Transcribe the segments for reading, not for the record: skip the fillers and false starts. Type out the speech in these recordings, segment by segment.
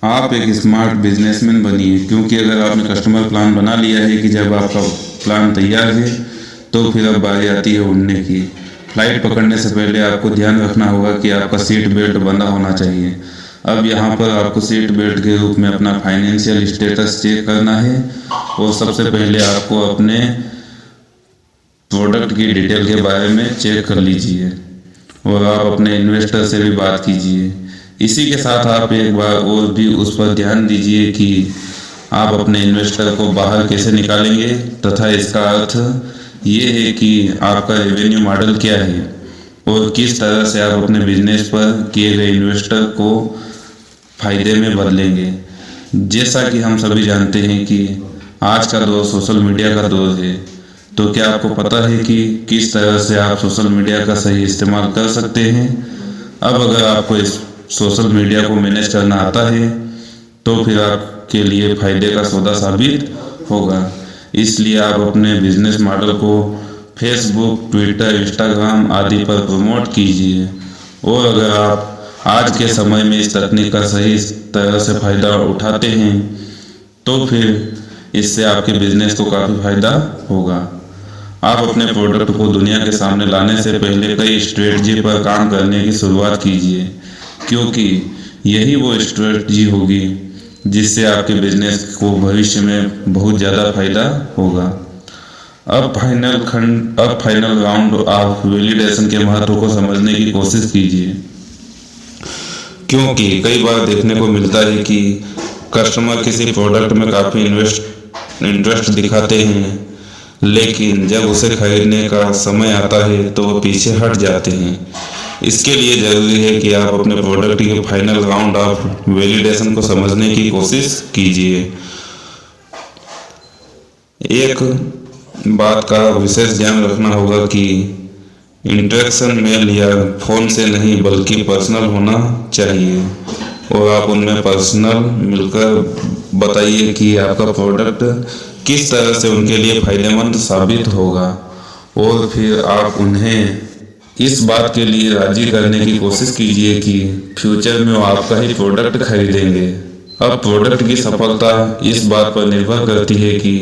आप एक smart businessman बनिए, क्योंकि अगर आपने कस्टमर प्लान बना लिया है कि जब आपका प्लान तैयार है तो फिर अब बारी आती है उड़ने की। फ्लाइट पकड़ने से पहले आपको ध्यान रखना होगा कि आपका सीट बेल्ट बंधा होना चाहिए। अब यहाँ पर आपको सीट बेल्ट के रूप में अपना फाइनेंशियल स्टेटस चेक करना है और सबसे पहले आपको अपने प्रोडक्ट की डिटेल के बारे में चेक कर लीजिए और आप अपने इन्वेस्टर से भी बात कीजिए। इसी के साथ आप एक बार और भी उस पर ध्यान दीजिए कि आप अपने इन्वेस्टर को बाहर कैसे निकालेंगे, तथा इसका अर्थ ये है कि आपका रेवेन्यू मॉडल क्या है और किस तरह से आप अपने बिजनेस पर किए गए इन्वेस्टर को फायदे में बदलेंगे। जैसा कि हम सभी जानते हैं कि आज का दौर सोशल मीडिया का दौर है, तो क्या आपको पता है कि किस तरह से आप सोशल मीडिया का सही इस्तेमाल कर सकते हैं? अब अगर आपको इस सोशल मीडिया को मैनेज करना आता है तो फिर आपके लिए फायदे का सौदा साबित होगा। इसलिए आप अपने बिजनेस मॉडल को फेसबुक, ट्विटर, इंस्टाग्राम आदि पर प्रमोट कीजिए। और अगर आप आज के समय में इस तकनीक का सही तरह से फायदा उठाते हैं तो फिर इससे आपके बिजनेस को काफ़ी फायदा होगा। आप अपने प्रोडक्ट को दुनिया के सामने लाने से पहले कई स्ट्रेटजी पर काम करने की शुरुआत कीजिए, क्योंकि यही वो स्ट्रेटजी होगी जिससे आपके बिजनेस को भविष्य में बहुत ज़्यादा फायदा होगा। अब फाइनल राउंड ऑफ वैलिडेशन के महत्व को समझने की कोशिश कीजिए, क्योंकि कई बार देखने को मिलता है कि कस्टमर किसी प्रोडक्ट में काफ़ी इंटरेस्ट दिखाते हैं, लेकिन जब उसे खरीदने का समय आता है तो वो पीछे हट जाते हैं। इसके लिए ज़रूरी है कि आप अपने प्रोडक्ट के फाइनल राउंड ऑफ वैलिडेशन को समझने की कोशिश कीजिए। एक बात का विशेष ध्यान रखना होगा कि इंटरेक्शन मेल या फ़ोन से नहीं बल्कि पर्सनल होना चाहिए, और आप उनमें पर्सनल मिलकर बताइए कि आपका प्रोडक्ट किस तरह से उनके लिए फायदेमंद साबित होगा, और फिर आप उन्हें इस बात के लिए राजी करने की कोशिश कीजिए कि फ्यूचर में वो आपका ही प्रोडक्ट खरीदेंगे। अब प्रोडक्ट की सफलता इस बात पर निर्भर करती है कि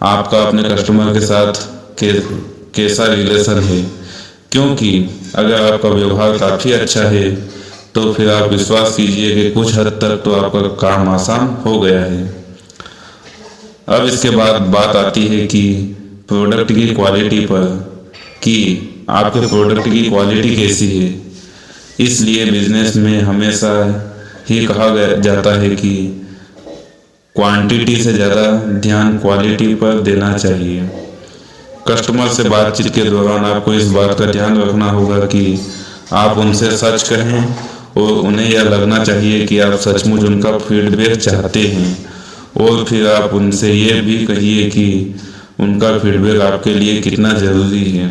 आपका अपने कस्टमर के साथ कैसा रिलेशन है, क्योंकि अगर आपका व्यवहार काफ़ी अच्छा है तो फिर आप विश्वास कीजिए कि कुछ हद तक तो आपका काम आसान हो गया है। अब इसके बाद बात आती है कि प्रोडक्ट की क्वालिटी पर, कि आपके प्रोडक्ट की क्वालिटी कैसी है। इसलिए बिजनेस में हमेशा ही कहा जाता है कि क्वांटिटी से ज़्यादा ध्यान क्वालिटी पर देना चाहिए। कस्टमर से बातचीत के दौरान आपको इस बात का ध्यान रखना होगा कि आप उनसे सच कहें, और उन्हें यह लगना चाहिए कि आप सचमुच उनका फीडबैक चाहते हैं, और फिर आप उनसे ये भी कहिए कि उनका फीडबैक आपके लिए कितना ज़रूरी है।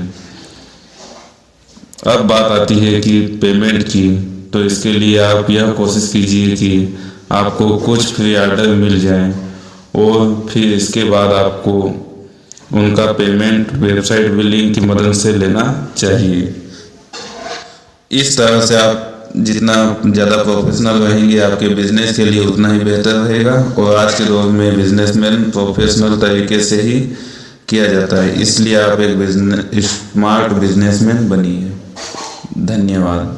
अब बात आती है कि पेमेंट की, तो इसके लिए आप यह कोशिश कीजिए कि आपको कुछ फ्री ऑर्डर मिल जाए, और फिर इसके बाद आपको उनका पेमेंट वेबसाइट बिलिंग की मदद से लेना चाहिए। इस तरह से आप जितना ज़्यादा प्रोफेशनल रहेंगे आपके बिजनेस के लिए उतना ही बेहतर रहेगा, और आज के दौर में बिजनेसमैन प्रोफेशनल तरीके से ही किया जाता है। इसलिए आप एक स्मार्ट बिजनेसमैन बनिए। धन्यवाद।